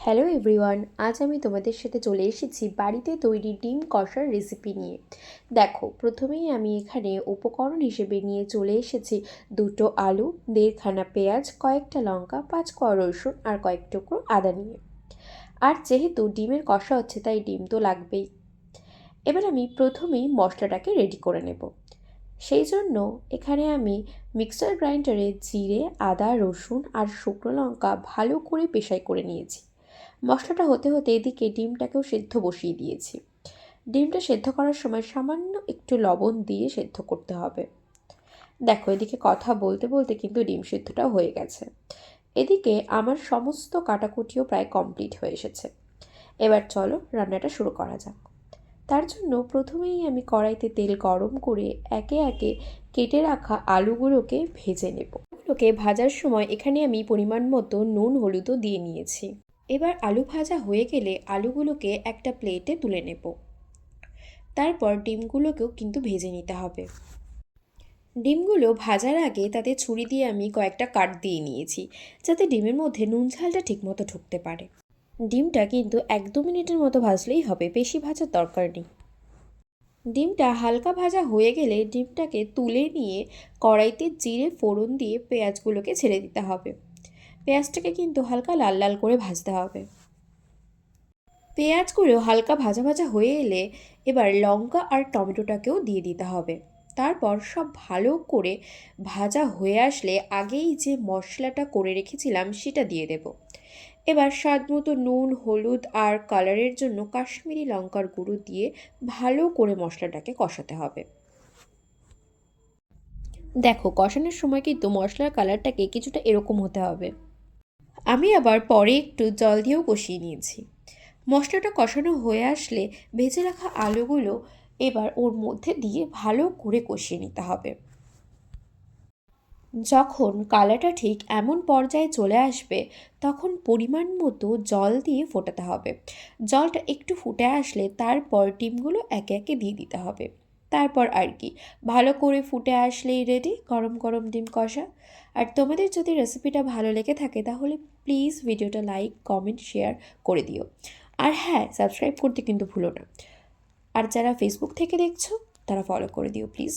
Hello everyone, আজ আমি তোমাদের সাথে চলে এসেছি বাড়িতে তৈরি ডিম কষার রেসিপি নিয়ে। দেখো, প্রথমেই আমি এখানে উপকরণ হিসেবে নিয়ে চলে এসেছি দুটো আলু, দেড়খানা পেঁয়াজ, কয়েকটা লঙ্কা, 5 কোয়া রসুন আর কয়েক টুকরো আদা নিয়ে। আর যেহেতু ডিমের কষা হচ্ছে তাই ডিম তো লাগবেই। এবার আমি প্রথমেই মশলাটাকে রেডি করে নেব। সেই জন্য এখানে আমি মিক্সার গ্রাইন্ডারে জিরে, আদা, রসুন আর শুকনো লঙ্কা ভালো করে পেশাই করে নিয়েছি। মশলাটা হতে হতে এদিকে ডিমটাকেও সেদ্ধ বসিয়ে দিয়েছি। ডিমটা সেদ্ধ করার সময় সামান্য একটু লবণ দিয়ে সেদ্ধ করতে হবে। দেখো, এদিকে কথা বলতে বলতে কিন্তু ডিম সেদ্ধটা হয়ে গেছে। এদিকে আমার সমস্ত কাটাকুটিও প্রায় কমপ্লিট হয়ে এসেছে। এবার চলো রান্নাটা শুরু করা যাক। তার জন্য প্রথমেই আমি কড়াইতে তেল গরম করে একে একে কেটে রাখা আলুগুলোকে ভেজে নেব। আলুগুলোকে ভাজার সময় এখানে আমি পরিমাণ মতো নুন হলুদও দিয়ে নিয়েছি। এবার আলু ভাজা হয়ে গেলে আলুগুলোকে একটা প্লেটে তুলে নেব। তারপর ডিমগুলোকেও কিন্তু ভেজে নিতে হবে। ডিমগুলো ভাজার আগে তাতে ছুরি দিয়ে আমি কয়েকটা কাট দিয়ে নিয়েছি, যাতে ডিমের মধ্যে নুন ঝালটা ঠিকমতো ঢুকতে পারে। ডিমটা কিন্তু 1-2 মিনিটের মতো ভাজলেই হবে, বেশি ভাজার দরকার নেই। ডিমটা হালকা ভাজা হয়ে গেলে ডিমটাকে তুলে নিয়ে কড়াইতে জিরে ফোড়ন দিয়ে পেঁয়াজগুলোকে ছেড়ে দিতে হবে। পেঁয়াজটাকে কিন্তু হালকা লাল লাল করে ভাজতে হবে। পেঁয়াজগুলো হালকা ভাজা ভাজা হয়ে এলে এবার লঙ্কা আর টমেটোটাকেও দিয়ে দিতে হবে। তারপর সব ভালো করে ভাজা হয়ে আসলে আগেই যে মশলাটা করে রেখেছিলাম সেটা দিয়ে দেব। এবার স্বাদ মতো নুন, হলুদ আর কালারের জন্য কাশ্মীরি লঙ্কার গুঁড়ো দিয়ে ভালো করে মশলাটাকে কষাতে হবে। দেখো, কষানোর সময় কিন্তু মশলার কালারটাকে কিছুটা এরকম হতে হবে। আমি আবার পরে একটু জল দিয়েও কষিয়ে নিয়েছি। মশলাটা কষানো হয়ে আসলে ভেজে রাখা আলুগুলো এবার ওর মধ্যে দিয়ে ভালো করে কষিয়ে নিতে হবে। যখন কালারটা ঠিক এমন পর্যায়ে চলে আসবে তখন পরিমাণ মতো জল দিয়ে ফোটাতে হবে। জলটা একটু ফুটে আসলে তারপর ডিমগুলো একে একে দিয়ে দিতে হবে। তারপর আর কি, ভালো করে ফুটে আসলেই রেডি গরম গরম ডিম কষা। আর তোমাদের যদি রেসিপিটা ভালো লেগে থাকে তাহলে প্লিজ ভিডিওটা লাইক, কমেন্ট, শেয়ার করে দিও। আর হ্যাঁ, সাবস্ক্রাইব করতে কিন্তু ভুলো না। আর যারা ফেসবুক থেকে দেখছো তারা ফলো করে দিও প্লিজ।